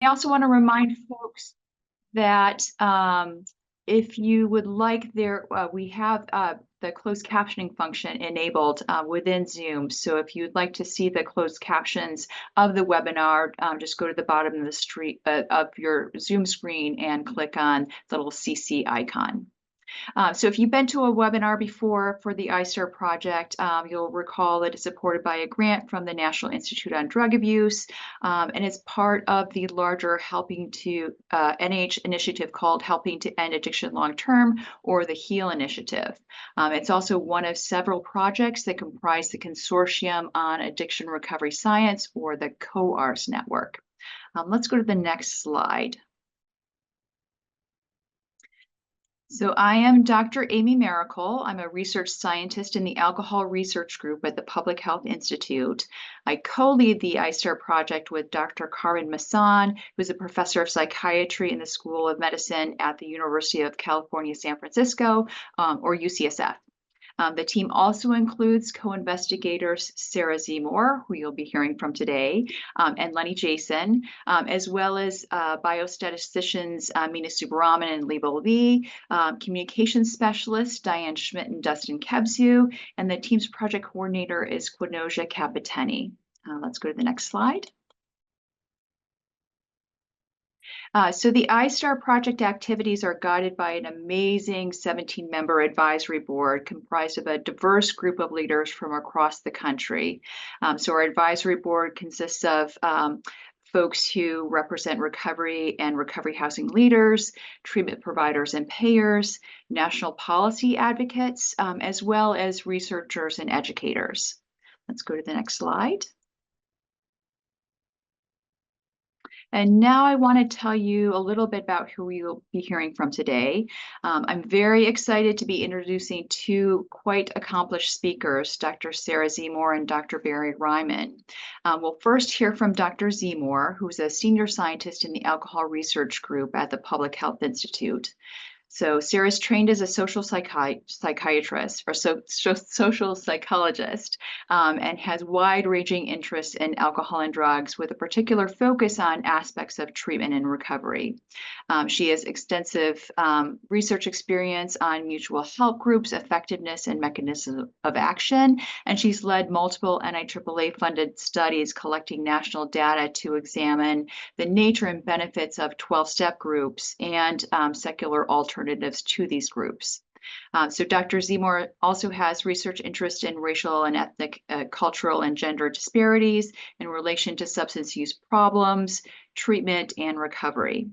I also want to remind folks that if you would like we have the closed captioning function enabled within Zoom. So if you'd like to see the closed captions of the webinar, just go to the bottom of of your Zoom screen and click on the little CC icon. So if you've been to a webinar before for the I-STARR project, you'll recall that it's supported by a grant from the National Institute on Drug Abuse, and it's part of the larger NIH initiative called Helping to End Addiction Long Term, or the HEAL initiative. It's also one of several projects that comprise the Consortium on Addiction Recovery Science, or the COARS network. Let's go to the next slide. So I am Dr. Amy Maracle. I'm a research scientist in the Alcohol Research Group at the Public Health Institute. I co-lead the I-STARR project with Dr. Karin Masson, who's a professor of psychiatry in the School of Medicine at the University of California, San Francisco, or UCSF. The team also includes co-investigators Sarah Zemore, who you'll be hearing from today, and Lenny Jason, as well as biostatisticians Mina Subbaraman and Liba Lee, communications specialists Diane Schmidt and Dustin Kebsu, and the team's project coordinator is Quinoja Capitani. Let's go to the next slide. So the I-STARR project activities are guided by an amazing 17-member advisory board comprised of a diverse group of leaders from across the country. So our advisory board consists of folks who represent recovery and recovery housing leaders, treatment providers and payers, national policy advocates, as well as researchers and educators. Let's go to the next slide. And now I want to tell you a little bit about who we will be hearing from today. I'm very excited to be introducing two quite accomplished speakers, Dr. Sarah Zemore and Dr. Barry Ryman. We'll first hear from Dr. Zemore, who's a senior scientist in the Alcohol Research Group at the Public Health Institute. So Sarah's trained as a social psychiatrist or social psychologist, and has wide-ranging interests in alcohol and drugs with a particular focus on aspects of treatment and recovery. She has extensive research experience on mutual help groups, effectiveness, and mechanisms of action, and she's led multiple NIAAA-funded studies collecting national data to examine the nature and benefits of 12-step groups and secular alternatives to these groups. So Dr. Zemore also has research interest in racial and ethnic, cultural, and gender disparities in relation to substance use problems, treatment, and recovery.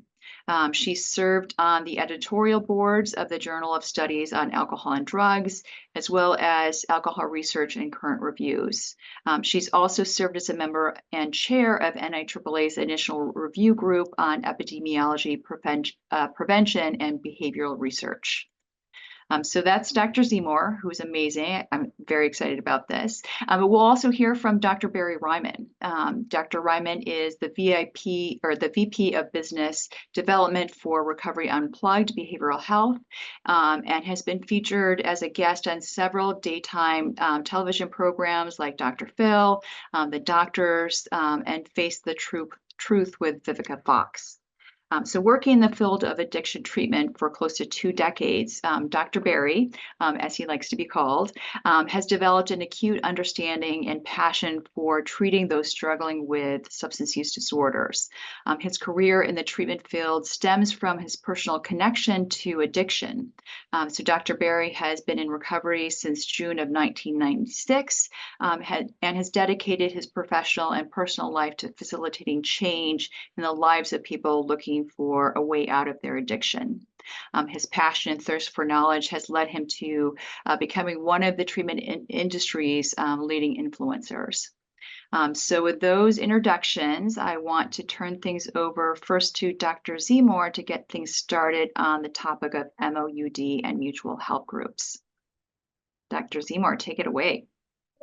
She served on the editorial boards of the Journal of Studies on Alcohol and Drugs, as well as Alcohol Research and Current Reviews. She's also served as a member and chair of NIAAA's Initial Review Group on Epidemiology, Prevention, and Behavioral Research. So that's Dr. Zemore, who's amazing. I'm very excited about this. We'll also hear from Dr. Barry Ryman. Dr. Ryman is the VP of Business Development for Recovery Unplugged Behavioral Health, and has been featured as a guest on several daytime television programs like Dr. Phil, The Doctors, and Face the Truth with Vivica Fox. So working in the field of addiction treatment for close to 2 decades, Dr. Barry, as he likes to be called, has developed an acute understanding and passion for treating those struggling with substance use disorders. His career in the treatment field stems from his personal connection to addiction. So Dr. Barry has been in recovery since June of 1996, and has dedicated his professional and personal life to facilitating change in the lives of people looking for a way out of their addiction. His passion and thirst for knowledge has led him to becoming one of the treatment industry's leading influencers. So with those introductions, I want to turn things over first to Dr. Zemore to get things started on the topic of MOUD and mutual help groups. Dr. Zemore, take it away.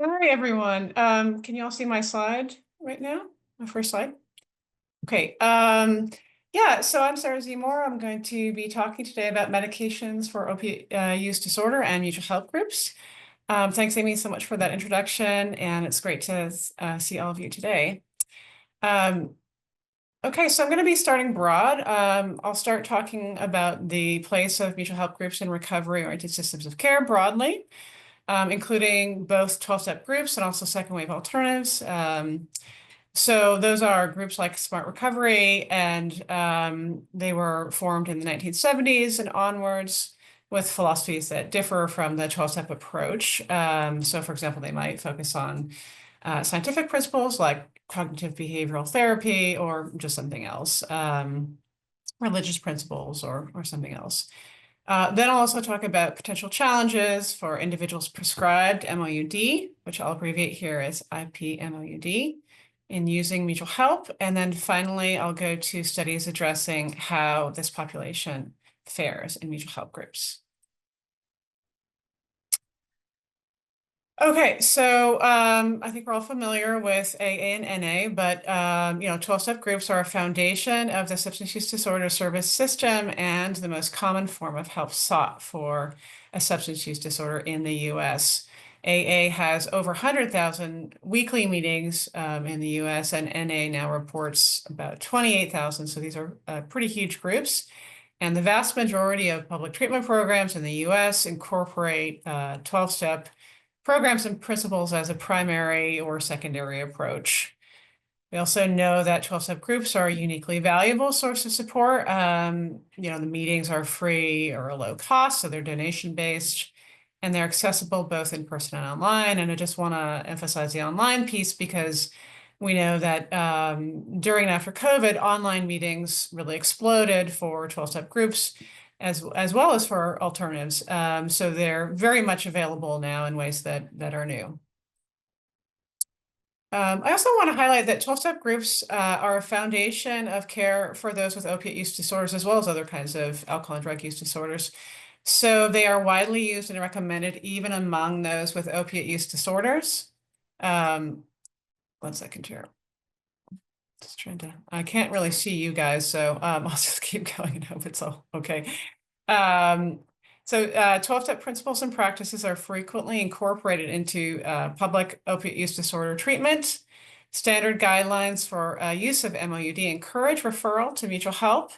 Hi, everyone. Can you all see my slide right now? My first slide? Okay. Yeah, so I'm Sarah Zemore. I'm going to be talking today about medications for opiate use disorder and mutual help groups. Thanks, Amy, so much for that introduction, and it's great to see all of you today. Okay, so I'm going to be starting broad. I'll start talking about the place of mutual help groups in recovery-oriented systems of care broadly, including both 12-step groups and also second wave alternatives. So those are groups like Smart Recovery, and they were formed in the 1970s and onwards with philosophies that differ from the 12-step approach. So for example, they might focus on scientific principles like cognitive behavioral therapy or just something else, religious principles or something else. Then I'll also talk about potential challenges for individuals prescribed MOUD, which I'll abbreviate here as IP-MOUD, in using mutual help. And then finally, I'll go to studies addressing how this population fares in mutual help groups. Okay, so I think we're all familiar with AA and NA, but 12-step groups are a foundation of the substance use disorder service system and the most common form of help sought for a substance use disorder in the US. AA has over 100,000 weekly meetings in the US, and NA now reports about 28,000. So these are pretty huge groups. And the vast majority of public treatment programs in the US incorporate 12-step programs and principles as a primary or secondary approach. We also know that 12-step groups are a uniquely valuable source of support. The meetings are free or low cost, so they're donation-based, and they're accessible both in person and online. And I just want to emphasize the online piece because we know that during and after COVID, online meetings really exploded for 12-step groups as well as for alternatives. So they're very much available now in ways that are new. I also want to highlight that 12-step groups are a foundation of care for those with opiate use disorders, as well as other kinds of alcohol and drug use disorders. So they are widely used and recommended even among those with opiate use disorders. 1 second here. Just trying to, I can't really see you guys, so I'll just keep going. I hope it's all okay. 12-step principles and practices are frequently incorporated into public opiate use disorder treatment. Standard guidelines for use of MOUD encourage referral to mutual help,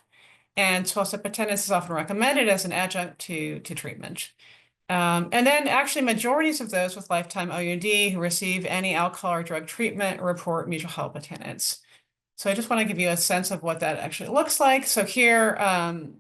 and 12-step attendance is often recommended as an adjunct to treatment. And then actually majorities of those with lifetime OUD who receive any alcohol or drug treatment report mutual help attendance. So I just want to give you a sense of what that actually looks like. So here,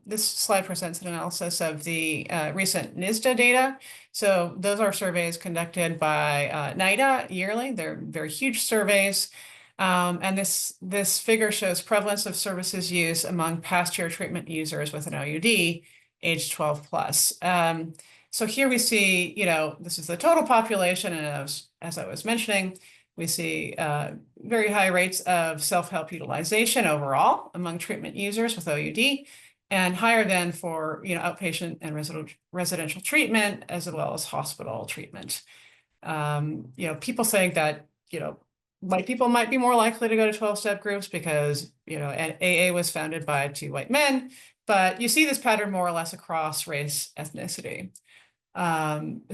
this slide presents an analysis of the recent NISDA data. So those are surveys conducted by NIDA yearly. They're very huge surveys. And this figure shows prevalence of services use among past year treatment users with an OUD, age 12 plus. So here we see, this is the total population, and as I was mentioning, we see very high rates of self-help utilization overall among treatment users with OUD, and higher than for outpatient and residential treatment as well as hospital treatment. People saying that white people might be more likely to go to 12-step groups because AA was founded by 2 white men, but you see this pattern more or less across race, ethnicity.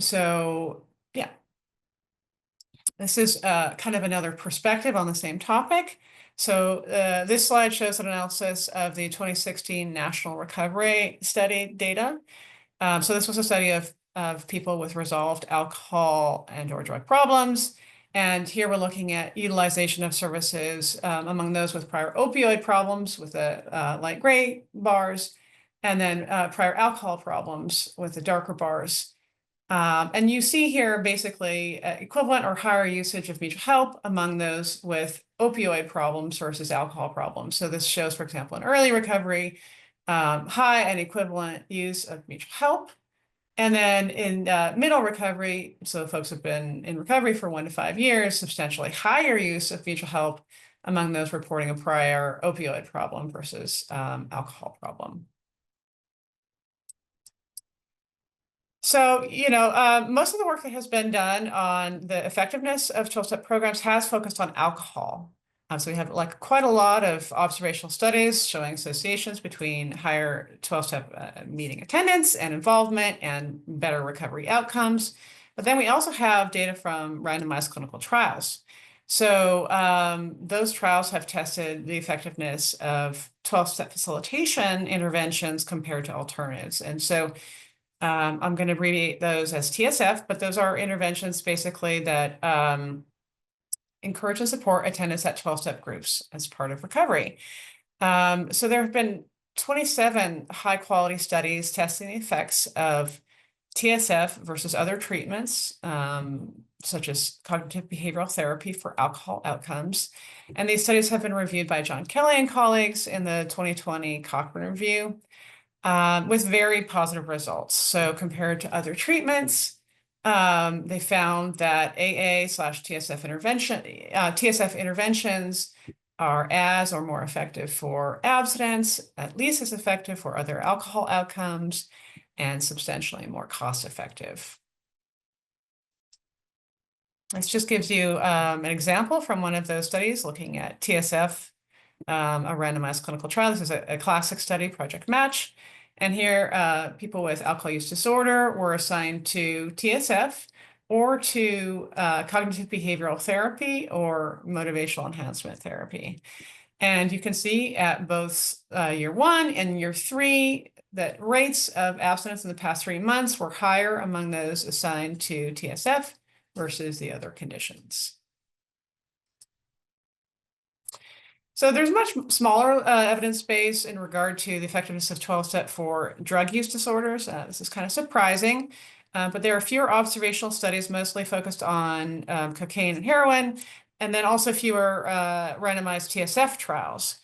So yeah. This is kind of another perspective on the same topic. So this slide shows an analysis of the 2016 National Recovery Study data. So this was a study of people with resolved alcohol and or drug problems. And here we're looking at utilization of services among those with prior opioid problems with the light gray bars, and then prior alcohol problems with the darker bars. And you see here basically equivalent or higher usage of mutual help among those with opioid problems versus alcohol problems. So this shows, for example, in early recovery, high and equivalent use of mutual help. And then in middle recovery, so folks have been in recovery for 1 to 5 years, substantially higher use of mutual help among those reporting a prior opioid problem versus alcohol problem. So, most of the work that has been done on the effectiveness of 12-step programs has focused on alcohol. So we have quite a lot of observational studies showing associations between higher 12-step meeting attendance and involvement and better recovery outcomes. But then we also have data from randomized clinical trials. So those trials have tested the effectiveness of 12-step facilitation interventions compared to alternatives. And so I'm going to abbreviate those as TSF, but those are interventions basically that encourage and support attendance at 12-step groups as part of recovery. So there have been 27 high-quality studies testing the effects of TSF versus other treatments, such as cognitive behavioral therapy for alcohol outcomes. And these studies have been reviewed by John Kelly and colleagues in the 2020 Cochrane Review, with very positive results. So compared to other treatments, they found that TSF interventions are as or more effective for abstinence, at least as effective for other alcohol outcomes, and substantially more cost effective. This just gives you an example from one of those studies looking at TSF, a randomized clinical trial. This is a classic study, Project Match. And here, people with alcohol use disorder were assigned to TSF or to cognitive behavioral therapy or motivational enhancement therapy. And you can see at both year 1 and year 3 that rates of abstinence in the past 3 months were higher among those assigned to TSF versus the other conditions. So there's much smaller evidence base in regard to the effectiveness of 12-step for drug use disorders. This is kind of surprising, but there are fewer observational studies, mostly focused on cocaine and heroin, and then also fewer randomized TSF trials.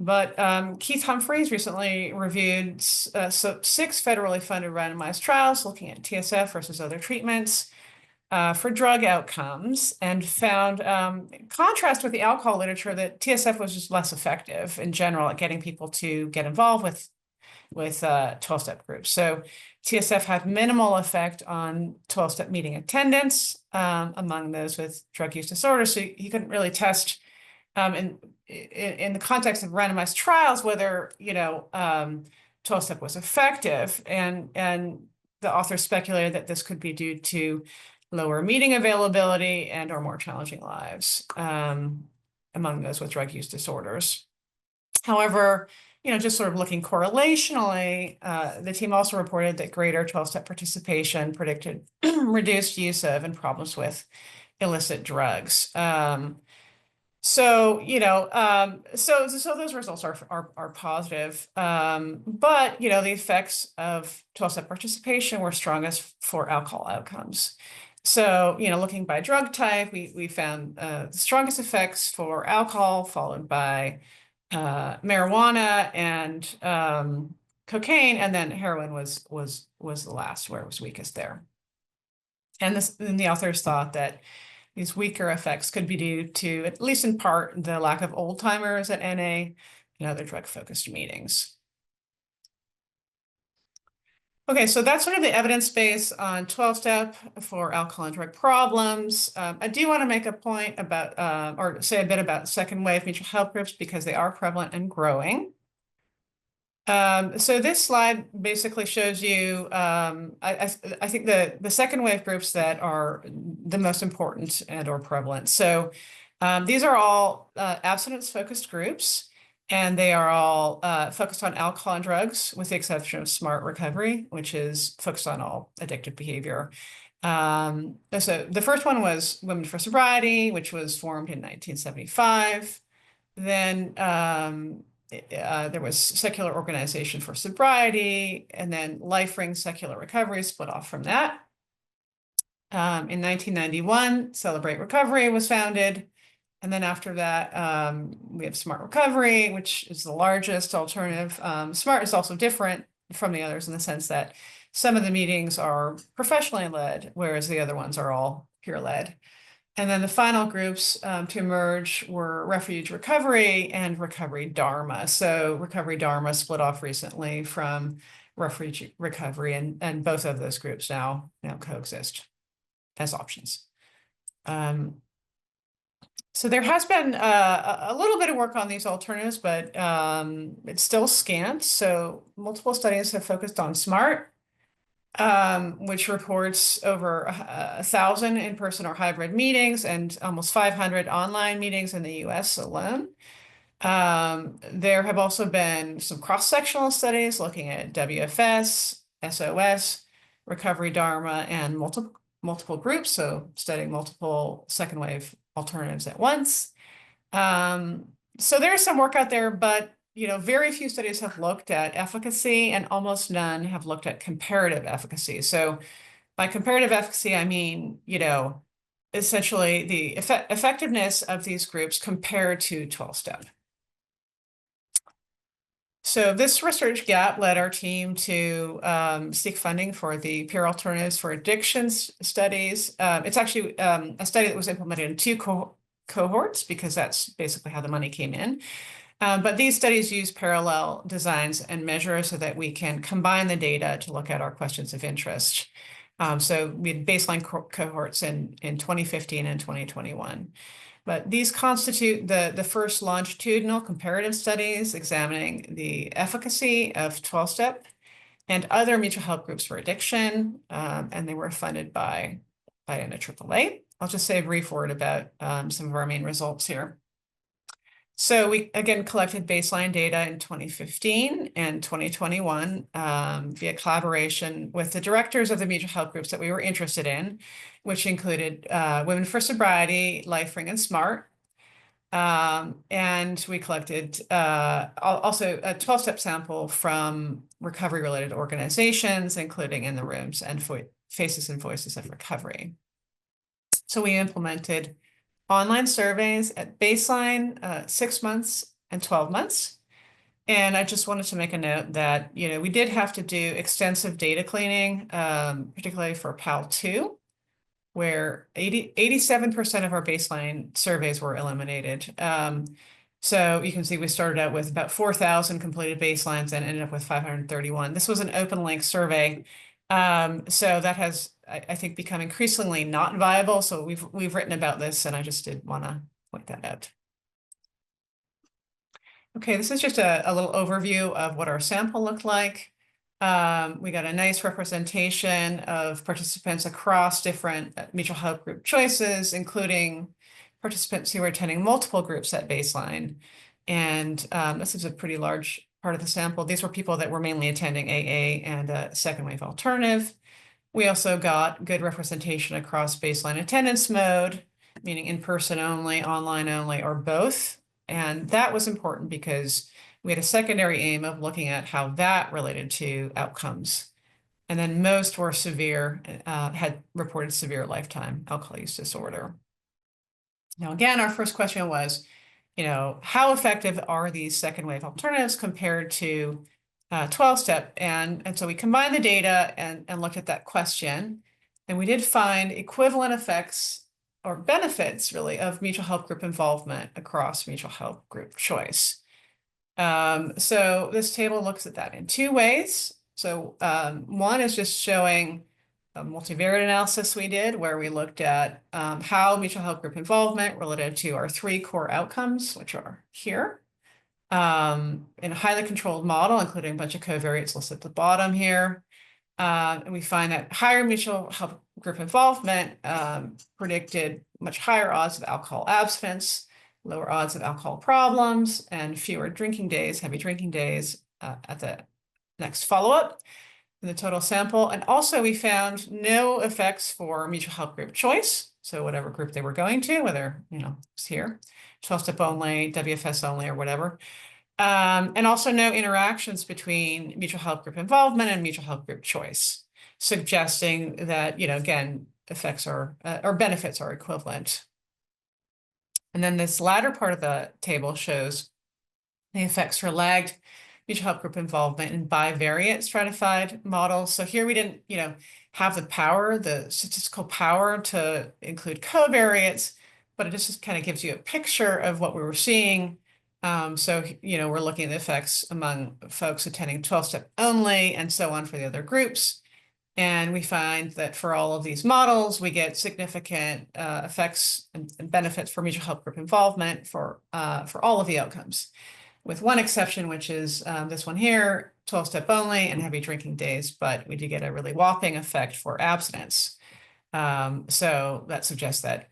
But Keith Humphreys recently reviewed 6 federally funded randomized trials looking at TSF versus other treatments for drug outcomes, and found, in contrast with the alcohol literature, that TSF was just less effective in general at getting people to get involved with 12-step groups. So TSF had minimal effect on 12-step meeting attendance among those with drug use disorder. So you couldn't really test in the context of randomized trials whether 12-step was effective, and the authors speculated that this could be due to lower meeting availability and or more challenging lives among those with drug use disorders. However, just sort of looking correlationally, the team also reported that greater 12-step participation predicted reduced use of and problems with illicit drugs. So those results are positive, but the effects of 12-step participation were strongest for alcohol outcomes. So looking by drug type, we found the strongest effects for alcohol, followed by marijuana and cocaine, and then heroin was the last, where it was weakest there. And the authors thought that these weaker effects could be due to, at least in part, the lack of old timers at NA and other drug-focused meetings. Okay, so that's sort of the evidence base on 12-step for alcohol and drug problems. I do want to make a point about, or say a bit about second wave mutual health groups, because they are prevalent and growing. So this slide basically shows you, I think the second wave groups that are the most important and or prevalent. So these are all abstinence-focused groups, and they are all focused on alcohol and drugs, with the exception of SMART recovery, which is focused on all addictive behavior. So the first one was Women for Sobriety, which was formed in 1975. Then there was Secular Organization for Sobriety, and then Life Ring Secular Recovery split off from that. In 1991, Celebrate Recovery was founded. And then after that, we have Smart Recovery, which is the largest alternative. Smart is also different from the others in the sense that some of the meetings are professionally led, whereas the other ones are all peer-led. And then the final groups to emerge were Refuge Recovery and Recovery Dharma. So Recovery Dharma split off recently from Refuge Recovery, and both of those groups now coexist as options. So there has been a little bit of work on these alternatives, but it's still scant. So multiple studies have focused on SMART, which reports over 1,000 in-person or hybrid meetings and almost 500 online meetings in the US alone. There have also been some cross-sectional studies looking at WFS, SOS, recovery Dharma, and multiple groups, so studying multiple second wave alternatives at once. So there's some work out there, but very few studies have looked at efficacy and almost none have looked at comparative efficacy. So by comparative efficacy, I mean, essentially the effectiveness of these groups compared to 12-step. So this research gap led our team to seek funding for the peer alternatives for addictions studies. It's actually a study that was implemented in two cohorts because that's basically how the money came in. But these studies use parallel designs and measures so that we can combine the data to look at our questions of interest. So we had baseline cohorts in 2015 and 2021. But these constitute the first longitudinal comparative studies examining the efficacy of 12-step and other mutual help groups for addiction, and they were funded by NAAA. I'll just say a brief word about some of our main results here. So we, again, collected baseline data in 2015 and 2021 via collaboration with the directors of the mutual help groups that we were interested in, which included Women for Sobriety, LifeRing, and SMART. And we collected also a 12-step sample from recovery-related organizations, including In the Rooms and Faces and Voices of Recovery. So we implemented online surveys at baseline, 6 months and 12 months. And I just wanted to make a note that, we did have to do extensive data cleaning, particularly for PAL2, where 87% of our baseline surveys were eliminated. So you can see we started out with about 4,000 completed baselines and ended up with 531. This was an open link survey. So that has, I think, become increasingly not viable. So we've written about this, and I just did want to point that out. Okay, this is just a little overview of what our sample looked like. We got a nice representation of participants across different mutual help group choices, including participants who were attending multiple groups at baseline. And this is a pretty large part of the sample. These were people that were mainly attending AA and a second wave alternative. We also got good representation across baseline attendance mode, meaning in-person only, online only, or both. And that was important because we had a secondary aim of looking at how that related to outcomes. And then most were severe, had reported severe lifetime alcohol use disorder. Now, again, our first question was, how effective are these second wave alternatives compared to 12-step? And so we combined the data and looked at that question. And we did find equivalent effects or benefits, really, of mutual help group involvement across mutual help group choice. So this table looks at that in two ways. So one is just showing a multivariate analysis we did where we looked at how mutual help group involvement related to our three core outcomes, which are here, in a highly controlled model, including a bunch of covariates listed at the bottom here. And we find that higher mutual help group involvement predicted much higher odds of alcohol abstinence, lower odds of alcohol problems, and fewer drinking days, heavy drinking days at the next follow-up in the total sample. And also we found no effects for mutual help group choice. So whatever group they were going to, whether, it's here, 12-step only, WFS only, or whatever. And also no interactions between mutual help group involvement and mutual help group choice, suggesting that, again, effects or benefits are equivalent. And then this latter part of the table shows the effects for lagged mutual help group involvement in bivariate stratified models. So here we didn't, have the statistical power to include covariates, but it just kind of gives you a picture of what we were seeing. So, we're looking at the effects among folks attending 12-step only and so on for the other groups. And we find that for all of these models, we get significant effects and benefits for mutual help group involvement for all of the outcomes, with one exception, which is this one here, 12-step only and heavy drinking days, but we did get a really whopping effect for abstinence. So that suggests that,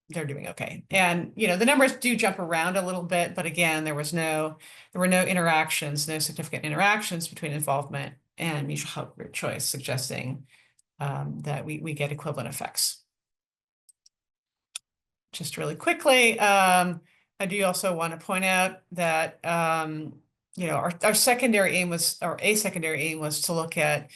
they're doing okay. And, the numbers do jump around a little bit, but again, there were no interactions, no significant interactions between involvement and mutual help group choice, suggesting that we get equivalent effects. Just really quickly, I do also want to point out that, our secondary aim was, or a secondary aim was to look at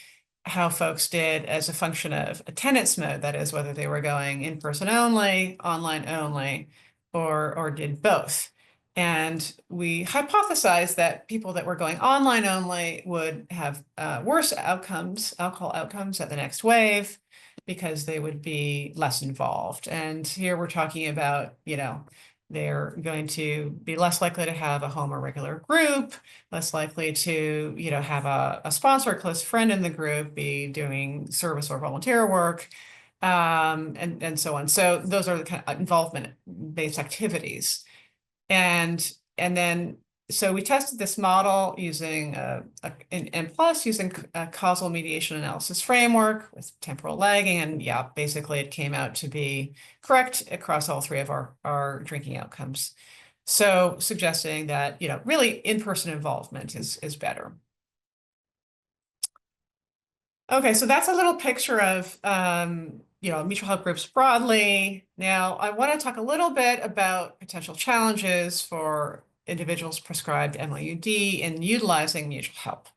how folks did as a function of attendance mode, that is, whether they were going in person only, online only, or did both. And we hypothesized that people that were going online only would have worse outcomes, alcohol outcomes at the next wave, because they would be less involved. And here we're talking about, they're going to be less likely to have a home or regular group, less likely to, have a sponsor, a close friend in the group, be doing service or volunteer work, and so on. So those are the kind of involvement-based activities. And then, so we tested this model using using a causal mediation analysis framework with temporal lagging, and yeah, basically it came out to be correct across all three of our drinking outcomes. So suggesting that, really in-person involvement is better. Okay, so that's a little picture of, mutual help groups broadly. Now, I want to talk a little bit about potential challenges for individuals prescribed MOUD in utilizing mutual help.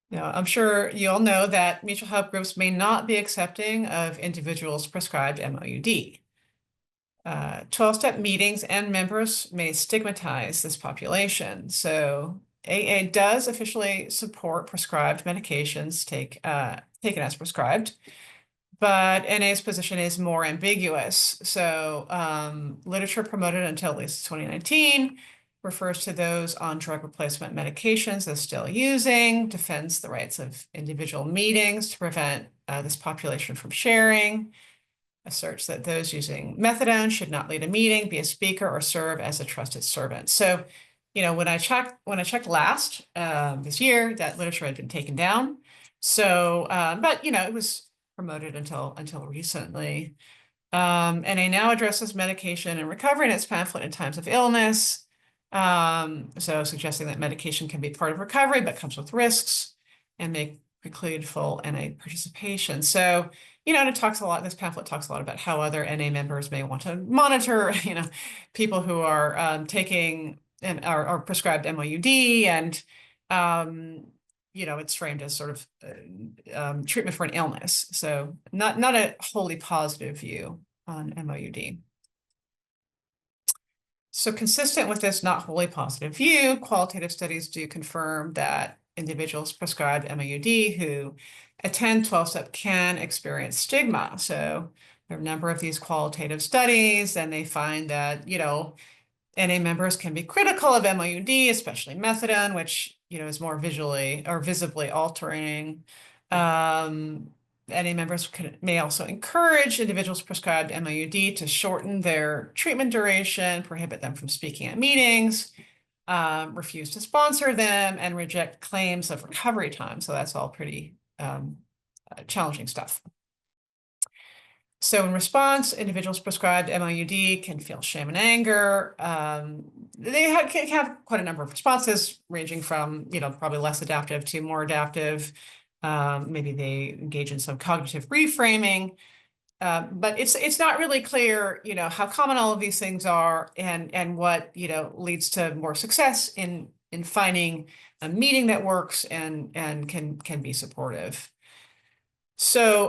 Now, I'm sure you all know that mutual help groups may not be accepting of individuals prescribed MOUD. 12-step meetings and members may stigmatize this population. So AA does officially support prescribed medications taken as prescribed, but NA's position is more ambiguous. So literature promoted until at least 2019 refers to those on drug replacement medications as still using, defends the rights of individual meetings to prevent this population from sharing, asserts that those using methadone should not lead a meeting, be a speaker, or serve as a trusted servant. So, when I checked last this year, that literature had been taken down. So, but it was promoted until recently. NA now addresses medication and recovery in its pamphlet in times of illness. So suggesting that medication can be part of recovery, but comes with risks and may preclude full NA participation. So, and it talks a lot, this pamphlet talks a lot about how other NA members may want to monitor, people who are taking and are prescribed MOUD, and, it's framed as sort of treatment for an illness. So not a wholly positive view on MOUD. So consistent with this not wholly positive view, qualitative studies do confirm that individuals prescribed MOUD who attend 12-step can experience stigma. So there are a number of these qualitative studies, and they find that, NA members can be critical of MOUD, especially methadone, which, is more visually or visibly altering. NA members may also encourage individuals prescribed MOUD to shorten their treatment duration, prohibit them from speaking at meetings, refuse to sponsor them, and reject claims of recovery time. So that's all pretty challenging stuff. So in response, individuals prescribed MOUD can feel shame and anger. They can have quite a number of responses, ranging from, probably less adaptive to more adaptive. Maybe they engage in some cognitive reframing. But it's not really clear, how common all of these things are, and what, leads to more success in finding a meeting that works and can be supportive. So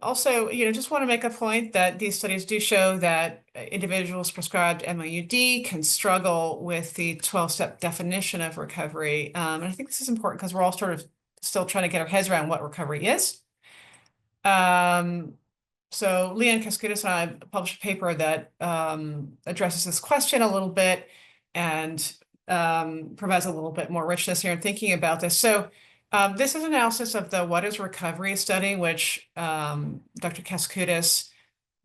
also, just want to make a point that these studies do show that individuals prescribed MOUD can struggle with the 12-step definition of recovery. And I think this is important because we're all sort of still trying to get our heads around what recovery is. So Leanne Kaskoudas and I published a paper that addresses this question a little bit and provides a little bit more richness here in thinking about this. So this is analysis of the What is Recovery study, which Dr. Kaskoudas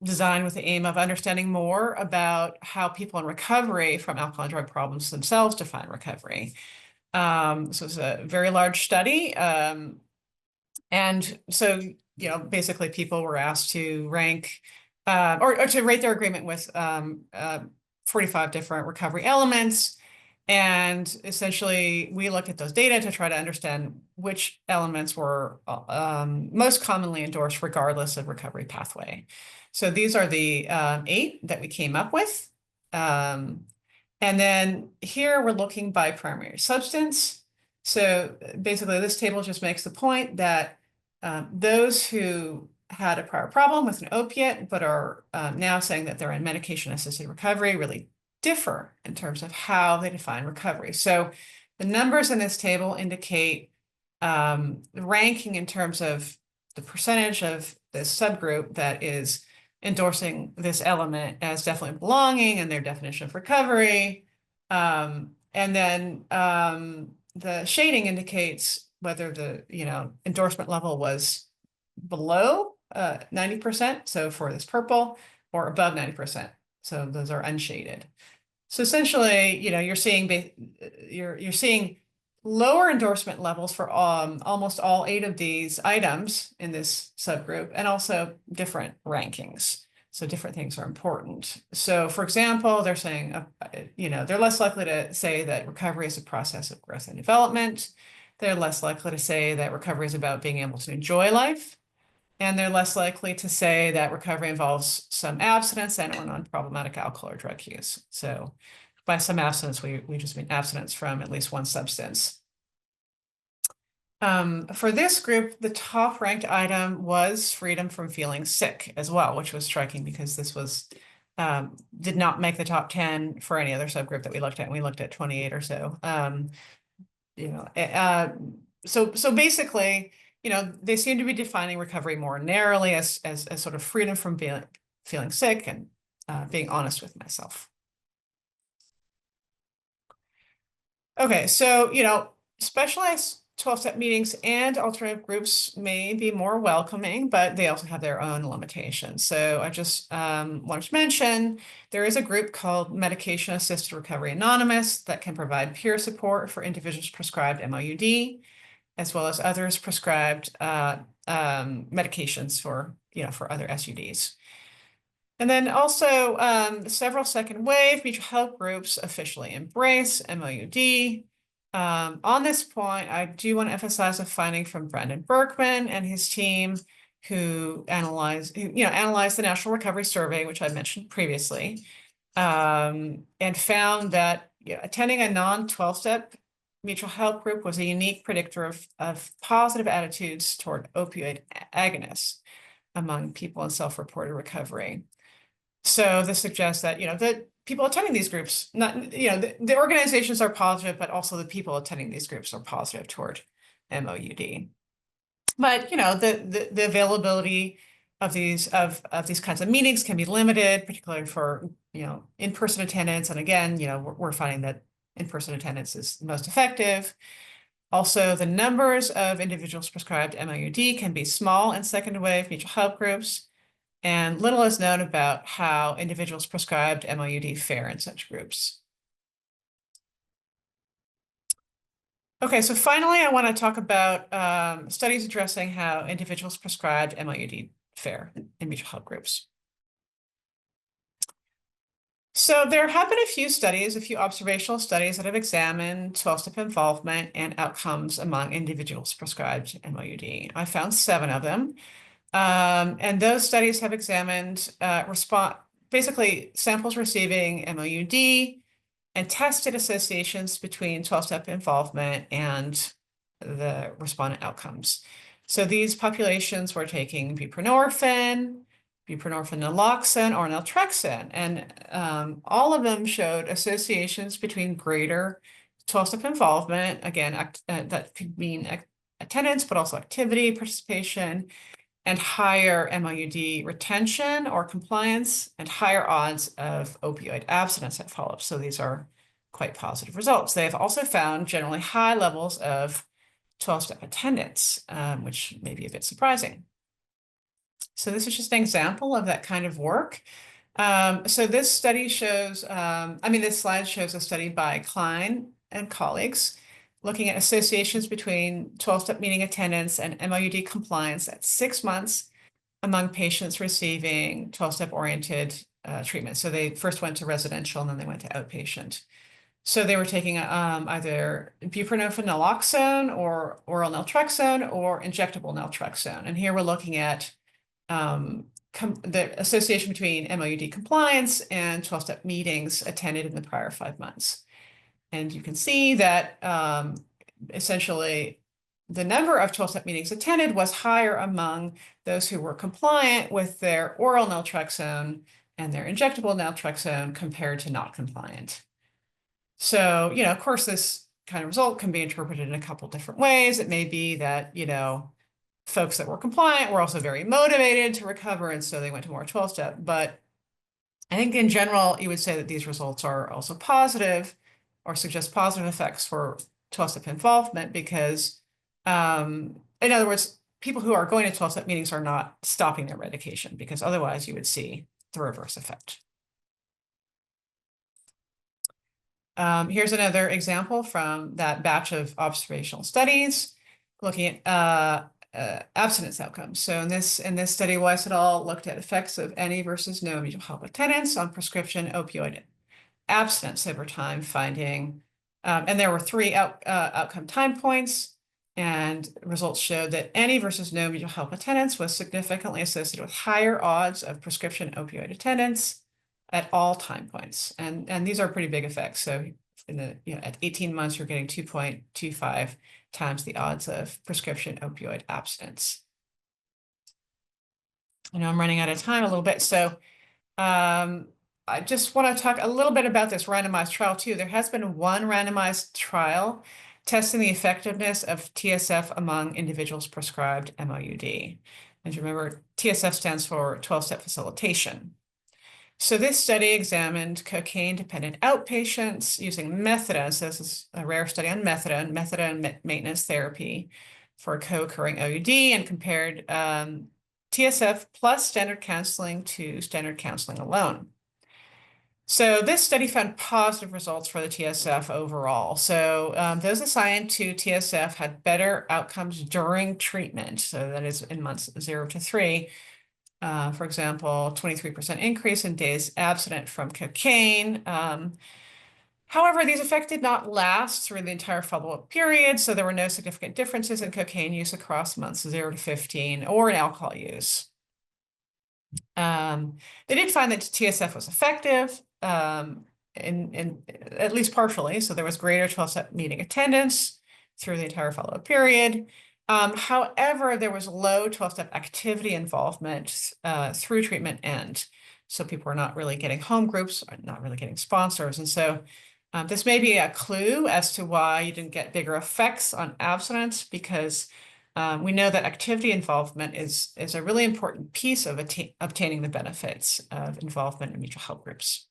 designed with the aim of understanding more about how people in recovery from alcohol and drug problems themselves define recovery. So it's a very large study. And so, basically people were asked to rank or to rate their agreement with 45 different recovery elements. And essentially, we looked at those data to try to understand which elements were most commonly endorsed regardless of recovery pathway. So these are the 8 that we came up with. And then here we're looking by primary substance. So basically, this table just makes the point that those who had a prior problem with an opiate but are now saying that they're in medication-assisted recovery really differ in terms of how they define recovery. So the numbers in this table indicate the ranking in terms of the percentage of this subgroup that is endorsing this element as definitely belonging in their definition of recovery. And then the shading indicates whether the endorsement level was below 90%, so for this purple, or above 90%. So those are unshaded. So essentially, you're seeing lower endorsement levels for almost all 8 of these items in this subgroup, and also different rankings. So different things are important. So for example, they're saying, they're less likely to say that recovery is a process of growth and development. They're less likely to say that recovery is about being able to enjoy life. And they're less likely to say that recovery involves some abstinence and or non-problematic alcohol or drug use. So by some abstinence, we just mean abstinence from at least one substance. For this group, the top ranked item was freedom from feeling sick as well, which was striking because this was did not make the top 10 for any other subgroup that we looked at. And we looked at 28 or so. So basically, they seem to be defining recovery more narrowly as sort of freedom from feeling sick and being honest with myself. Okay, so, specialized 12-step meetings and alternative groups may be more welcoming, but they also have their own limitations. So I just wanted to mention there is a group called Medication Assisted Recovery Anonymous that can provide peer support for individuals prescribed MOUD, as well as others prescribed medications for other SUDs. And then also several second wave mutual health groups officially embrace MOUD. On this point, I do want to emphasize a finding from Brandon Berkman and his team who analyzed the National Recovery Survey, which I mentioned previously, and found that attending a non-12-step mutual health group was a unique predictor of positive attitudes toward opioid agonists among people in self-reported recovery. So this suggests that, that people attending these groups, not, the organizations are positive, but also the people attending these groups are positive toward MOUD. But, the availability of these kinds of meetings can be limited, particularly for, in-person attendance. And again, we're finding that in-person attendance is most effective. Also, the numbers of individuals prescribed MOUD can be small in second wave mutual health groups. And little is known about how individuals prescribed MOUD fare in such groups. Okay, so finally, I want to talk about studies addressing how individuals prescribed MOUD fare in mutual health groups. So there have been a few observational studies that have examined 12-step involvement and outcomes among individuals prescribed MOUD. I found 7 of them. And those studies have examined basically samples receiving MOUD and tested associations between 12-step involvement and the respondent outcomes. So these populations were taking buprenorphine naloxone, or naltrexone, and all of them showed associations between greater 12-step involvement. Again, that could mean attendance, but also activity, participation, and higher MOUD retention or compliance, and higher odds of opioid abstinence at follow-up. So these are quite positive results. They have also found generally high levels of 12-step attendance, which may be a bit surprising. So this is just an example of that kind of work. So this study shows, this slide shows a study by Klein and colleagues looking at associations between 12-step meeting attendance and MOUD compliance at 6 months among patients receiving 12-step oriented treatment. So they first went to residential and then they went to outpatient. So they were taking either buprenorphine naloxone or oral naltrexone or injectable naltrexone. And here we're looking at the association between MOUD compliance and 12-step meetings attended in the prior 5 months. And you can see that essentially the number of 12-step meetings attended was higher among those who were compliant with their oral naltrexone and their injectable naltrexone compared to not compliant. So, of course, this kind of result can be interpreted in a couple different ways. It may be that, folks that were compliant were also very motivated to recover, and so they went to more 12-step. But I think in general, you would say that these results are also positive or suggest positive effects for 12-step involvement because, in other words, people who are going to 12-step meetings are not stopping their medication because otherwise you would see the reverse effect. Here's another example from that batch of observational studies looking at abstinence outcomes. So in this study, Weiss et al. Looked at effects of any versus no mutual help attendance on prescription opioid abstinence over time, finding, and there were 3 outcome time points, and results showed that any versus no mutual help attendance was significantly associated with higher odds of prescription opioid attendance at all time points. And these are pretty big effects. So at 18 months, you're getting 2.25 times the odds of prescription opioid abstinence. I know I'm running out of time a little bit. So I just want to talk a little bit about this randomized trial too. There has been one randomized trial testing the effectiveness of TSF among individuals prescribed MOUD. And remember, TSF stands for 12-step facilitation. So this study examined cocaine-dependent outpatients using methadone. So this is a rare study on methadone maintenance therapy for co-occurring OUD, and compared TSF plus standard counseling to standard counseling alone. So this study found positive results for the TSF overall. So those assigned to TSF had better outcomes during treatment. So that is in months 0 to 3. For example, 23% increase in days abstinent from cocaine. However, these effects did not last through the entire follow-up period, so there were no significant differences in cocaine use across months 0 to 15 or in alcohol use. They did find that TSF was effective, in at least partially, so there was greater 12-step meeting attendance through the entire follow-up period. However, there was low 12-step activity involvement through treatment end. So people were not really getting home groups, or not really getting sponsors. And so this may be a clue as to why you didn't get bigger effects on abstinence, because we know that activity involvement is a really important piece of obtaining the benefits of involvement in mutual help groups.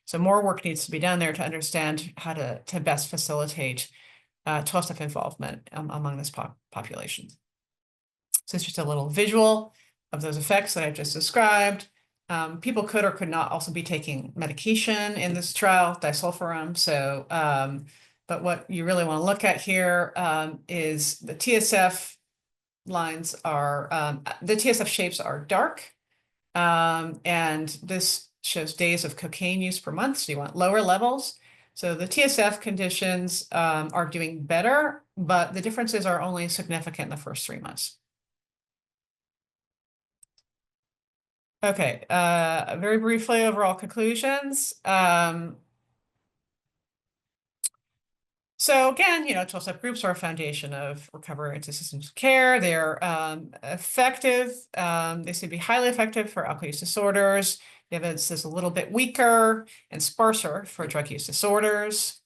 So more work needs to be done there to understand how to best facilitate 12-step involvement among this population. So it's just a little visual of those effects that I've just described. People could or could not also be taking medication in this trial, disulfiram. So, but what you really want to look at here is the TSF lines are, the TSF shapes are dark. And this shows days of cocaine use per month. So you want lower levels. So the TSF conditions are doing better, but the differences are only significant in the first 3 months. Okay, very briefly, overall conclusions. So again, 12-step groups are a foundation of recovery into systems of care. They're effective. They seem to be highly effective for alcohol use disorders. The evidence is a little bit weaker and sparser for drug use disorders.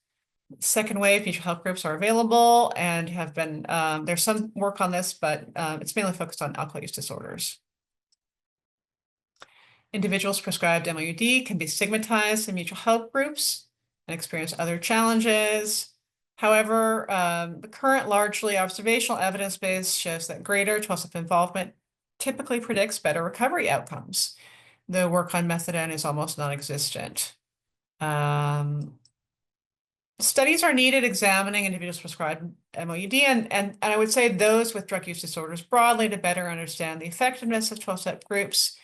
Second wave mutual health groups are available and have been, there's some work on this, but it's mainly focused on alcohol use disorders. Individuals prescribed MOUD can be stigmatized in mutual health groups and experience other challenges. However, the current largely observational evidence base shows that greater 12-step involvement typically predicts better recovery outcomes. The work on methadone is almost non-existent. Studies are needed examining individuals prescribed MOUD, and I would say those with drug use disorders broadly to better understand the effectiveness of 12-step groups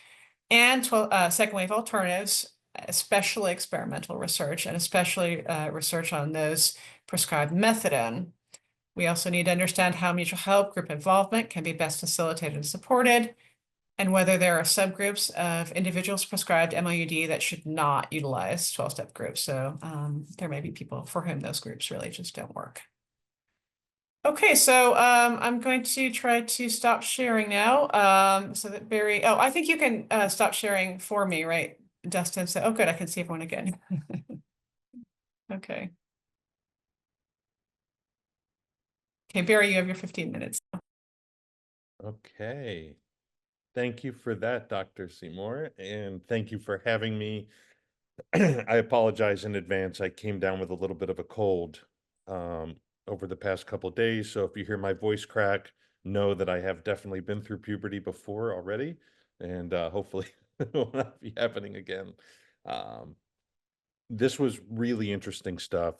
and second wave alternatives, especially experimental research and especially research on those prescribed methadone. We also need to understand how mutual help group involvement can be best facilitated and supported, and whether there are subgroups of individuals prescribed MOUD that should not utilize 12-step groups. So there may be people for whom those groups really just don't work. Okay, so I'm going to try to stop sharing now so that Barry, oh, I think you can stop sharing for me, right, Dustin? So, oh, good, I can see everyone again. Okay. Okay, Barry, you have your 15 minutes. Okay. Thank you for that, Dr. Seymour, and thank you for having me. I apologize in advance. I came down with a little bit of a cold over the past couple of days, so if you hear my voice crack, know that I have definitely been through puberty before already, and hopefully it will not be happening again. This was really interesting stuff.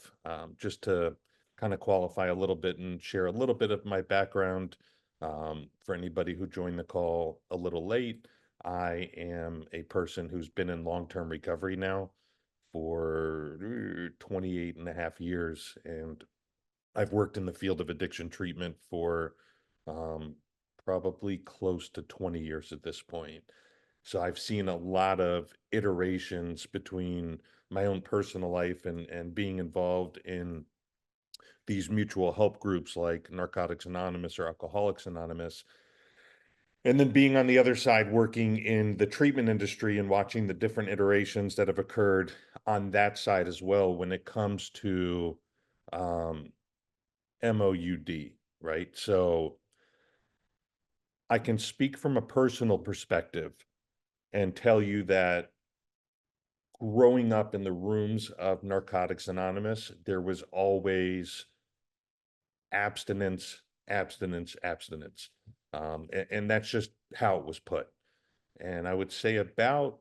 Just to kind of qualify a little bit and share a little bit of my background for anybody who joined the call a little late. I am a person who's been in long-term recovery now for 28 and a half years, and I've worked in the field of addiction treatment for probably close to 20 years at this point. So I've seen a lot of iterations between my own personal life and being involved in these mutual help groups like Narcotics Anonymous or Alcoholics Anonymous. And then being on the other side, working in the treatment industry and watching the different iterations that have occurred on that side as well when it comes to MOUD, right? So I can speak from a personal perspective and tell you that growing up in the rooms of Narcotics Anonymous, there was always abstinence, abstinence, abstinence. And that's just how it was put. And I would say about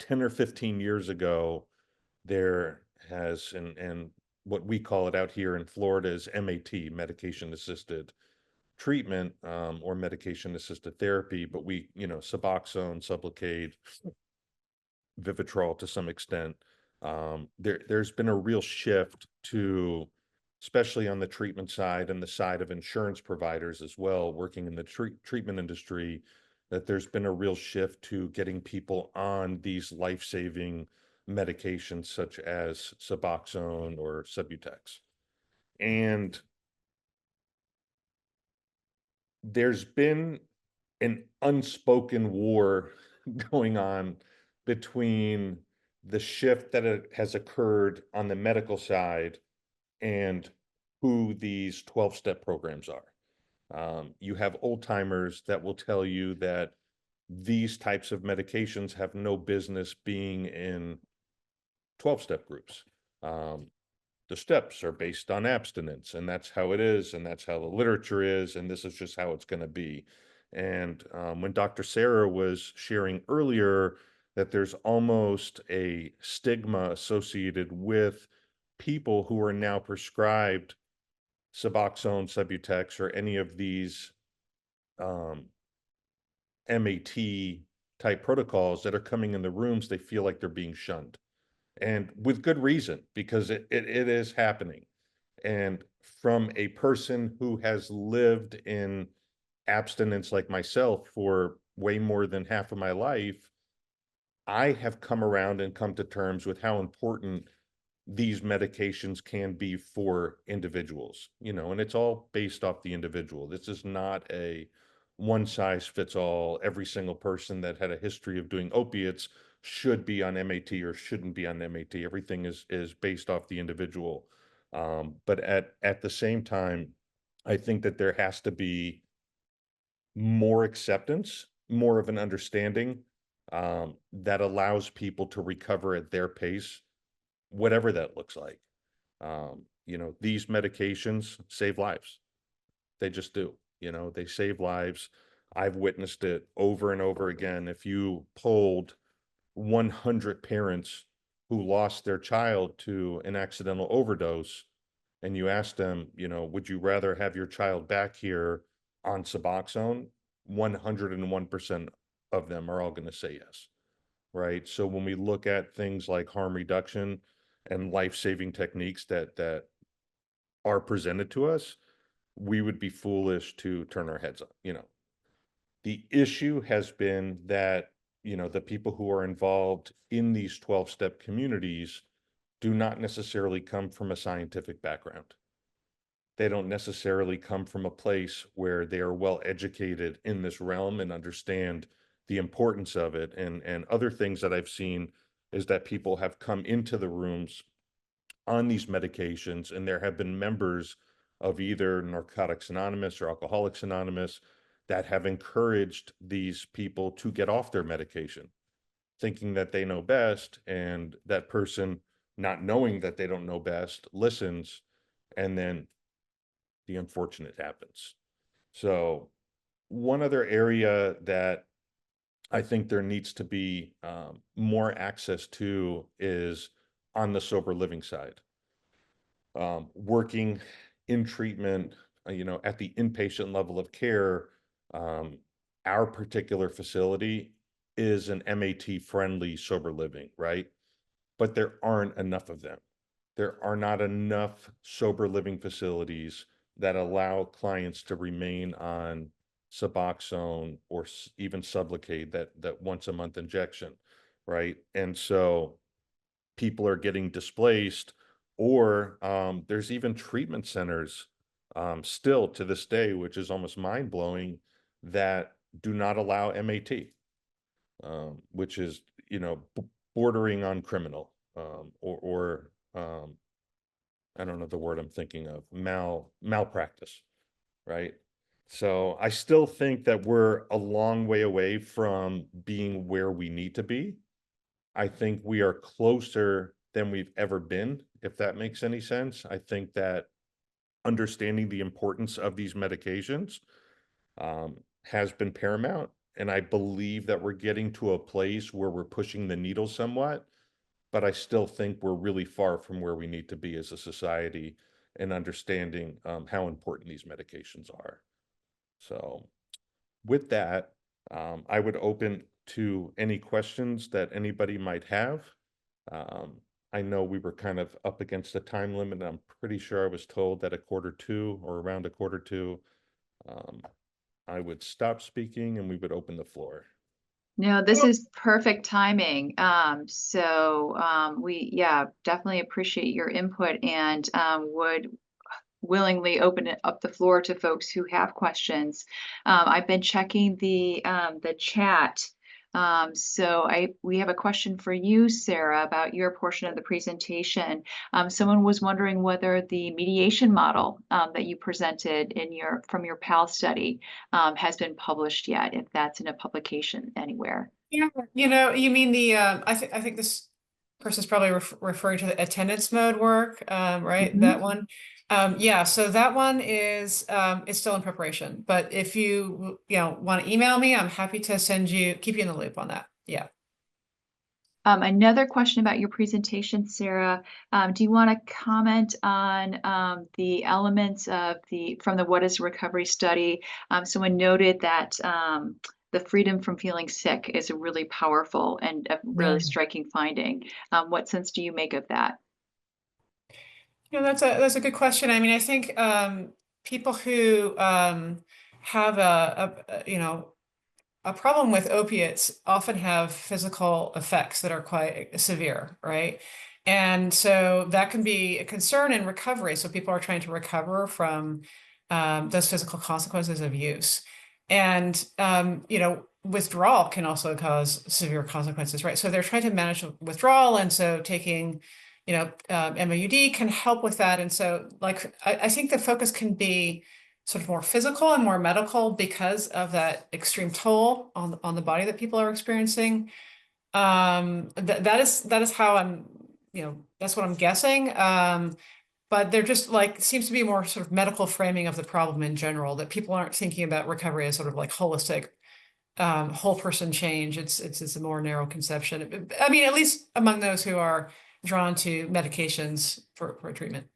10 or 15 years ago, there has, and what we call it out here in Florida is MAT, medication assisted treatment, or medication assisted therapy, but we, Suboxone, Sublocade, Vivitrol to some extent. There's been a real shift to, especially on the treatment side and the side of insurance providers as well, working in the treatment industry, that there's been a real shift to getting people on these life-saving medications such as Suboxone or Subutex. And there's been an unspoken war going on between the shift that has occurred on the medical side and who these 12-step programs are. You have old timers that will tell you that these types of medications have no business being in 12-step groups. The steps are based on abstinence, and that's how it is, and that's how the literature is, and this is just how it's going to be. And when Dr. Sarah was sharing earlier that there's almost a stigma associated with people who are now prescribed Suboxone, Subutex, or any of these MAT type protocols that are coming in the rooms, they feel like they're being shunned. And with good reason, because it is happening. And from a person who has lived in abstinence like myself for way more than half of my life, I have come around and come to terms with how important these medications can be for individuals, and it's all based off the individual. This is not a one size fits all. Every single person that had a history of doing opiates should be on MAT or shouldn't be on MAT. Everything is based off the individual. But at the same time, I think that there has to be more acceptance, more of an understanding that allows people to recover at their pace, whatever that looks like. These medications save lives. They just do. They save lives. I've witnessed it over and over again. If you polled 100 parents who lost their child to an accidental overdose, and you asked them, would you rather have your child back here on Suboxone? 101% of them are all going to say yes, right? So when we look at things like harm reduction and life-saving techniques that are presented to us, we would be foolish to turn our heads up. The issue has been that, the people who are involved in these 12-step communities do not necessarily come from a scientific background. They don't necessarily come from a place where they are well educated in this realm and understand the importance of it. And other things that I've seen is that people have come into the rooms on these medications, and there have been members of either Narcotics Anonymous or Alcoholics Anonymous that have encouraged these people to get off their medication, thinking that they know best, and that person, not knowing that they don't know best, listens, and then the unfortunate happens. So one other area that I think there needs to be more access to is on the sober living side. Working in treatment, at the inpatient level of care, our particular facility is an MAT friendly sober living, right? But there aren't enough of them. There are not enough sober living facilities that allow clients to remain on Suboxone or even Sublocade, that once a month injection, right? And so people are getting displaced, or there's even treatment centers still to this day, which is almost mind blowing, that do not allow MAT, which is, bordering on criminal, or I don't know the word I'm thinking of, malpractice, right? So I still think that we're a long way away from being where we need to be. I think we are closer than we've ever been, if that makes any sense. I think that understanding the importance of these medications has been paramount. And I believe that we're getting to a place where we're pushing the needle somewhat, but I still think we're really far from where we need to be as a society in understanding how important these medications are. So with that, I would open to any questions that anybody might have. I know we were kind of up against the time limit, and I'm pretty sure I was told that 1:45 or around 1:45, I would stop speaking and we would open the floor. No, this is perfect timing. We, yeah, definitely appreciate your input and would willingly open it up the floor to folks who have questions. I've been checking the chat. We have a question for you, Sarah, about your portion of the presentation. Someone was wondering whether the mediation model that you presented from your PAL study has been published yet, if that's in a publication anywhere. Yeah, you mean the I think this person's probably referring to the attendance mode work, right? Mhm. That one. Yeah, so that one is still in preparation. But if you want to email me, I'm happy to keep you in the loop on that. Yeah. Another question about your presentation, Sarah. Do you want to comment on the elements from the What is Recovery study? Someone noted that the freedom from feeling sick is a really powerful and a really striking finding. What sense do you make of that? That's a good question. I mean, I think people who have a problem with opiates often have physical effects that are quite severe, right? And so that can be a concern in recovery. So people are trying to recover from those physical consequences of use. And, withdrawal can also cause severe consequences, right? So they're trying to manage withdrawal. And so taking, MOUD can help with that. And so I think the focus can be sort of more physical and more medical because of that extreme toll on the body that people are experiencing. That is how I'm, that's what I'm guessing. but they're just like, seems to be more sort of medical framing of the problem in general, that people aren't thinking about recovery as sort of like holistic, whole person change. It's a more narrow conception. I mean, at least among those who are drawn to medications for treatment.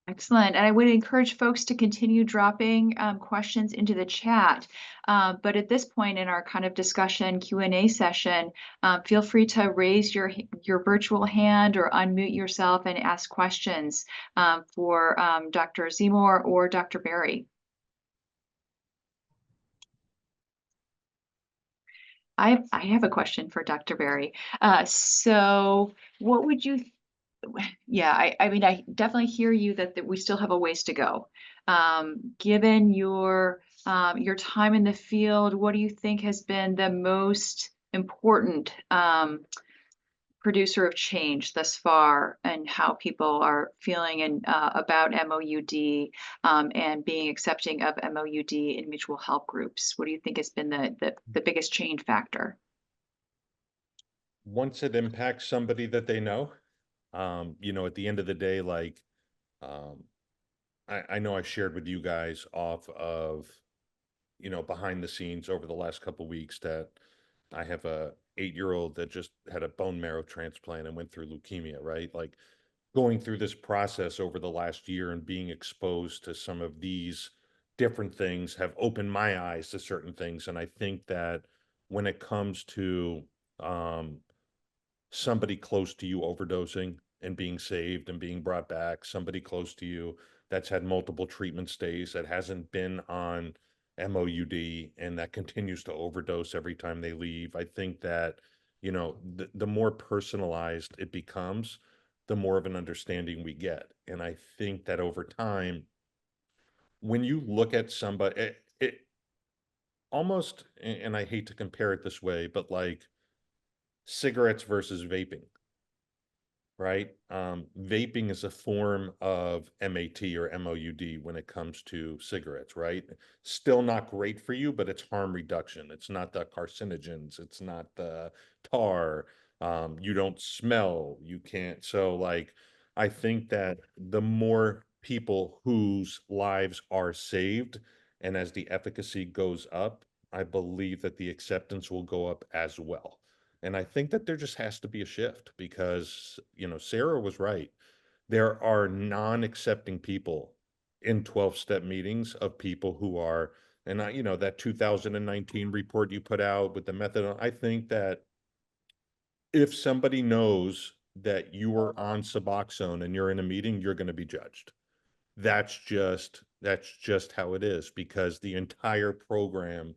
Excellent. And I would encourage folks to continue dropping questions into the chat. But at this point in our kind of discussion Q&A session, feel free to raise your virtual hand or unmute yourself and ask questions for Dr. Seymour or Dr. Berry. I have a question for Dr. Berry. So what would you yeah, I mean, I definitely hear you that we still have a ways to go. Given your time in the field, what do you think has been the most important producer of change thus far, and how people are feeling and about MOUD and being accepting of MOUD in mutual help groups? What do you think has been the biggest change factor? Once it impacts somebody that they know, you know, at the end of the day, like, I know I shared with you guys off of, you know, behind the scenes over the last couple weeks that I have a 8-year-old that just had a bone marrow transplant and went through leukemia, right? Like, going through this process over the last year and being exposed to some of these different things have opened my eyes to certain things. And I think that when it comes to um, somebody close to you overdosing and being saved and being brought back, somebody close to you that's had multiple treatment stays, that hasn't been on MOUD and that continues to overdose every time they leave. I think that, you know, the more personalized it becomes, the more of an understanding we get. And I think that over time, when you look at somebody, it almost, and I hate to compare it this way, but like cigarettes versus vaping, right? Vaping is a form of MAT or MOUD when it comes to cigarettes, right? Still not great for you, but it's harm reduction. It's not the carcinogens. It's not the tar. You don't smell. You can't. So, like, I think that the more people whose lives are saved, and as the efficacy goes up, I believe that the acceptance will go up as well. And I think that there just has to be a shift because, you know, Sarah was right. There are non-accepting people in 12-step meetings of people who are, and I, you know, that 2019 report you put out with the method, I think that if somebody knows that you are on Suboxone and you're in a meeting, you're going to be judged. That's just how it is because the entire program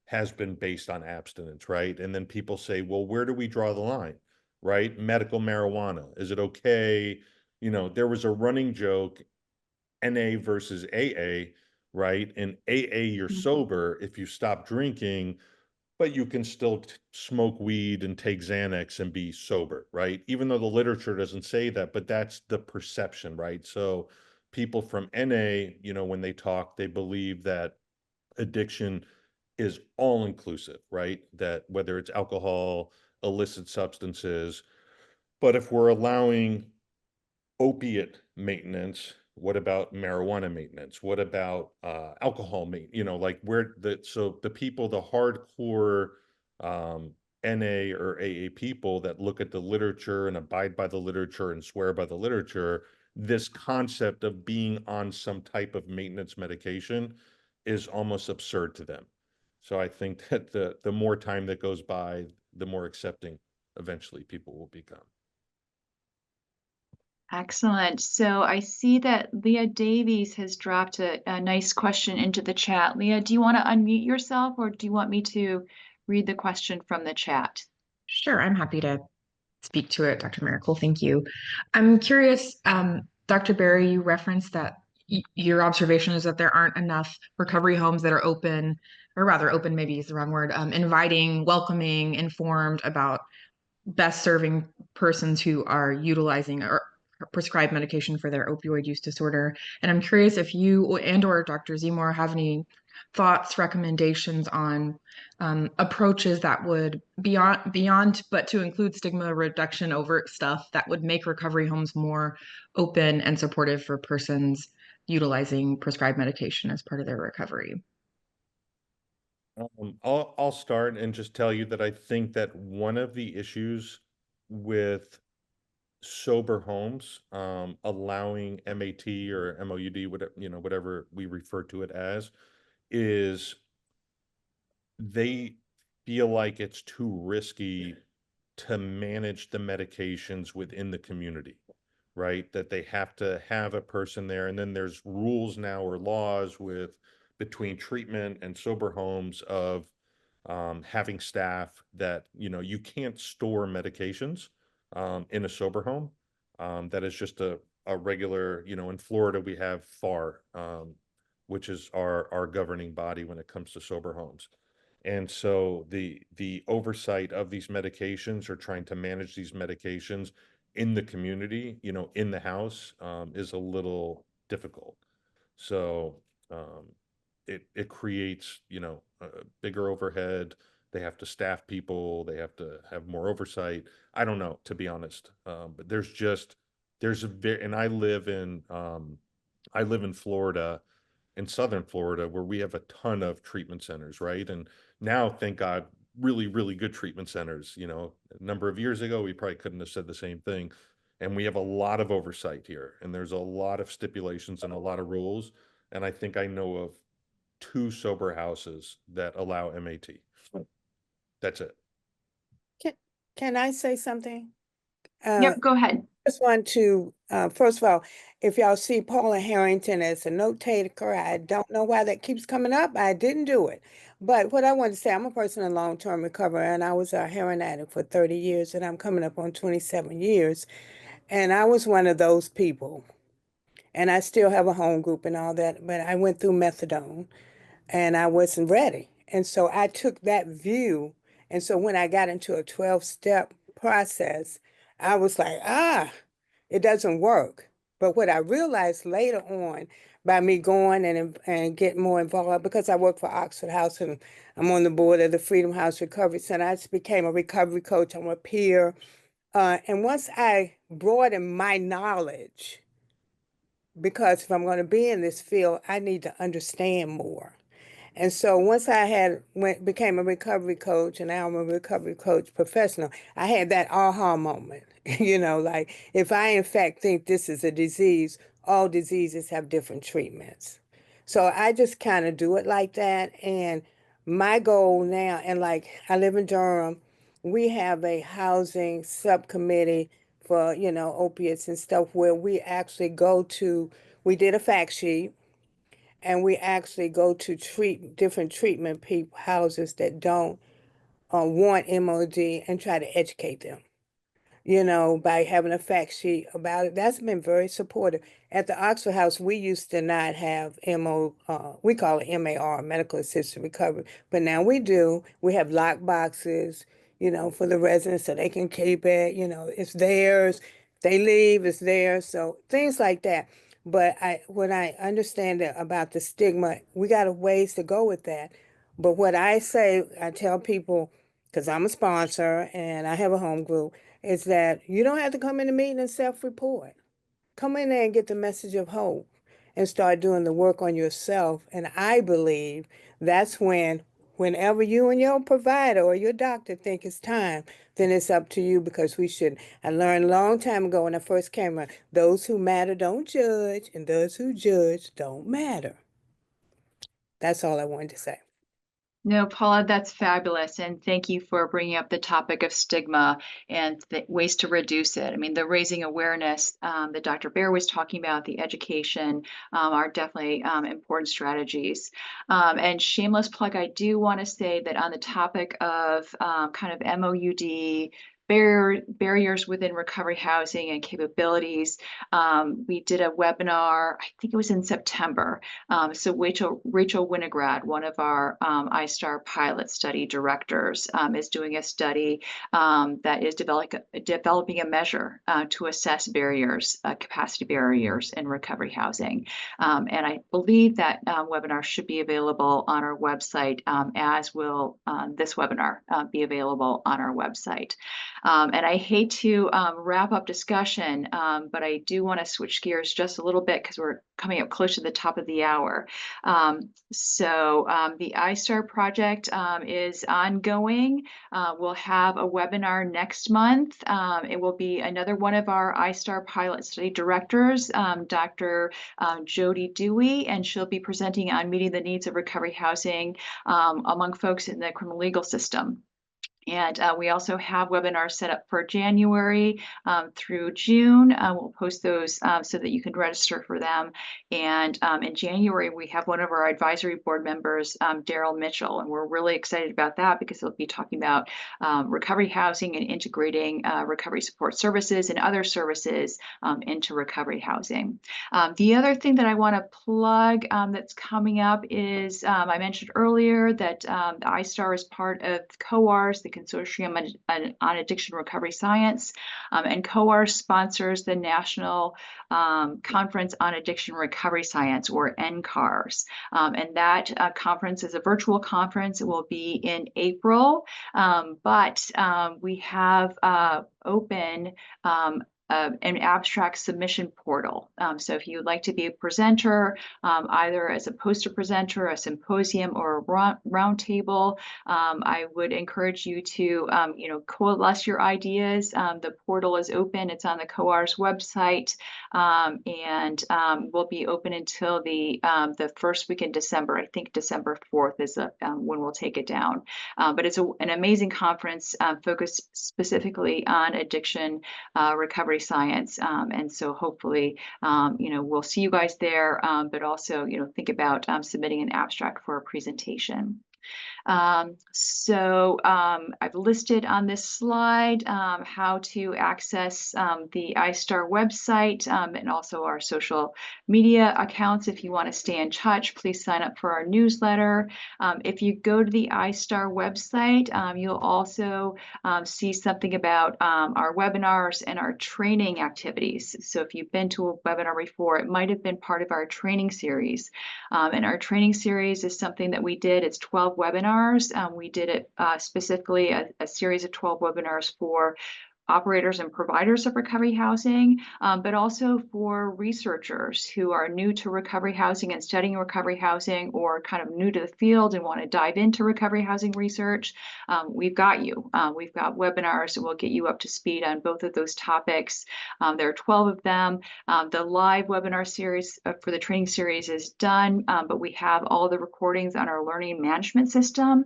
has been based on abstinence, right? And then people say, well, where do we draw the line, right? Medical marijuana, is it okay? You know, there was a running joke, NA versus AA, right? In AA, you're sober if you stop drinking, but you can still smoke weed and take Xanax and be sober, right? Even though the literature doesn't say that, but that's the perception, right? So people from NA, you know, when they talk, they believe that addiction is all inclusive, right? That whether it's alcohol, illicit substances, but if we're allowing opiate maintenance, what about marijuana maintenance? What about alcohol maintenance? You know, like where so the people, the hardcore NA or AA people that look at the literature and abide by the literature and swear by the literature, this concept of being on some type of maintenance medication is almost absurd to them. So I think that the more time that goes by, the more accepting eventually people will become. Excellent. So I see that Leah Davies has dropped a nice question into the chat. Leah, do you want to unmute yourself or do you want me to read the question from the chat? Sure, I'm happy to speak to it, Dr. Miracle. Thank you. I'm curious, Dr. Berry, you referenced that your observation is that there aren't enough recovery homes that are open, or rather open maybe is the wrong word, inviting, welcoming, informed about best serving persons who are utilizing or prescribed medication for their opioid use disorder. And I'm curious if you and or Dr. Seymour have any thoughts, recommendations on approaches that would beyond, but to include stigma reduction, overt stuff that would make recovery homes more open and supportive for persons utilizing prescribed medication as part of their recovery. I'll start and just tell you that I think that one of the issues with sober homes, allowing MAT or MOUD, whatever, whatever we refer to it as, is they feel like it's too risky to manage the medications within the community, right? That they have to have a person there. And then there's rules now or laws with between treatment and sober homes of having staff that, you can't store medications in a sober home. That is just a regular, in Florida, we have FAR, which is our governing body when it comes to sober homes. And so the oversight of these medications or trying to manage these medications in the community, in the house, is a little difficult. So it creates, a bigger overhead. They have to staff people. They have to have more oversight. I don't know, to be honest. But there's a very, and I live in Florida, in Southern Florida, where we have a ton of treatment centers, right? And now, thank God, really, really good treatment centers. A number of years ago, we probably couldn't have said the same thing. And we have a lot of oversight here, and there's a lot of stipulations and a lot of rules. And I think I know of 2 sober houses that allow MAT. That's it. Can I say something? Yep, go ahead. Just want to, first of all, if y'all see Paula Harrington as a note taker, I don't know why that keeps coming up. I didn't do it. But what I want to say, I'm a person in long-term recovery, and I was a heroin addict for 30 years, and I'm coming up on 27 years. And I was one of those people. And I still have a home group and all that, but I went through methadone and I wasn't ready. And so I took that view. And so when I got into a 12-step process, I was like, it doesn't work. But what I realized later on by me going and getting more involved, because I work for Oxford House and I'm on the board of the Freedom House Recovery Center, I just became a recovery coach. I'm a peer. And once I broadened my knowledge, because if I'm going to be in this field, I need to understand more. And so once I became a recovery coach, and now I'm a recovery coach professional, I had that aha moment. Like if I in fact think this is a disease, all diseases have different treatments. So I just kind of do it like that. And my goal now, and like I live in Durham, we have a housing subcommittee for, opiates and stuff where we actually we did a fact sheet, and we actually go to treat different treatment houses that don't want MOD and try to educate them, by having a fact sheet about it. That's been very supportive. At the Oxford House, we used to not have we call it MAR, Medical Assisted Recovery, but now we do. We have lock boxes, for the residents so they can keep it, it's theirs. If they leave, it's theirs. So things like that. But when I understand about the stigma, we got a ways to go with that. But what I tell people, because I'm a sponsor and I have a home group, is that you don't have to come in the meeting and self-report. Come in there and get the message of hope and start doing the work on yourself. And I believe that's whenever you and your provider or your doctor think it's time, then it's up to you, because I learned a long time ago when I first came around, those who matter don't judge, and those who judge don't matter. That's all I wanted to say. No, Paula, that's fabulous. And thank you for bringing up the topic of stigma and the ways to reduce it. I mean, the raising awareness that Dr. Baer was talking about, the education are definitely important strategies. And shameless plug, I do want to say that on the topic of kind of MOUD, barriers within recovery housing and capabilities. We did a webinar, I think it was in September. So Rachel Winograd, one of our I-STARR pilot study directors, is doing a study that is developing a measure to assess barriers, capacity barriers in recovery housing. And I believe that webinar should be available on our website, as will this webinar be available on our website. And I hate to wrap up discussion, but I do want to switch gears just a little bit because we're coming up close to the top of the hour. The I-STARR project is ongoing. We'll have a webinar next month. It will be another one of our I-STARR pilot study directors, Dr. Jody Dewey, and she'll be presenting on meeting the needs of recovery housing among folks in the criminal legal system. And we also have webinars set up for January through June. We'll post those so that you can register for them. And in January, we have one of our advisory board members, Daryl Mitchell, and we're really excited about that because he'll be talking about recovery housing and integrating recovery support services and other services into recovery housing. The other thing that I want to plug that's coming up is I mentioned earlier that the I-STARR is part of COARS, the Consortium on Addiction Recovery Science, and COARS sponsors the National Conference on Addiction Recovery Science, or NCARS. And that conference is a virtual conference. It will be in April, but we have open an abstract submission portal. So if you'd like to be a presenter, either as a poster presenter, a symposium, or a roundtable, I would encourage you to, coalesce your ideas. The portal is open. It's on the COARS website, and will be open until the first week in December. I think December 4th is when we'll take it down. But it's an amazing conference focused specifically on addiction recovery science, and so hopefully we'll see you guys there, but also think about submitting an abstract for a presentation. I've listed on this slide how to access the I-STARR website and also our social media accounts. If you want to stay in touch, please sign up for our newsletter. If you go to the I-STARR website, you'll also see something about our webinars and our training activities. So if you've been to a webinar before, it might have been part of our training series. And our training series is something that we did. It's 12 webinars. We did it specifically a series of 12 webinars for operators and providers of recovery housing, but also for researchers who are new to recovery housing and studying recovery housing, or kind of new to the field and want to dive into recovery housing research. We've got you. We've got webinars that will get you up to speed on both of those topics. There are 12 of them. The live webinar series for the training series is done, but we have all the recordings on our learning management system.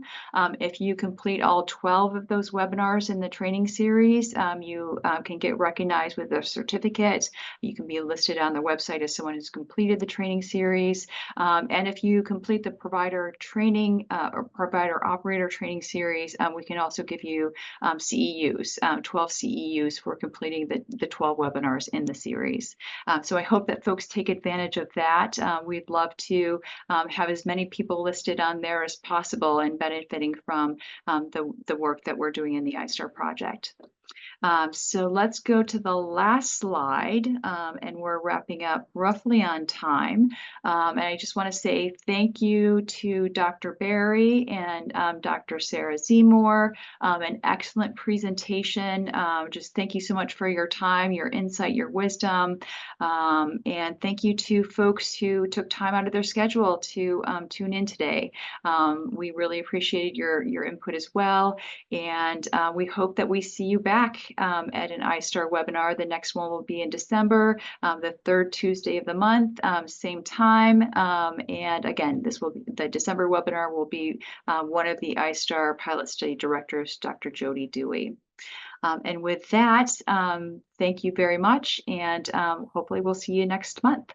If you complete all 12 of those webinars in the training series, you can get recognized with a certificate. You can be listed on the website as someone who's completed the training series. And if you complete the provider training or provider operator training series, we can also give you CEUs, 12 CEUs for completing the 12 webinars in the series. So I hope that folks take advantage of that. We'd love to have as many people listed on there as possible and benefiting from the work that we're doing in the I-STARR project. So let's go to the last slide, and we're wrapping up roughly on time. And I just want to say thank you to Dr. Berry and Dr. Sarah Seymour. An excellent presentation. Just thank you so much for your time, your insight, your wisdom. And thank you to folks who took time out of their schedule to tune in today. We really appreciated your input as well. And we hope that we see you back at an I-STARR webinar. The next one will be in December, the third Tuesday of the month, same time. And again, the December webinar will be one of the I-STARR pilot study directors, Dr. Jody Dewey. And with that, thank you very much, and hopefully we'll see you next month.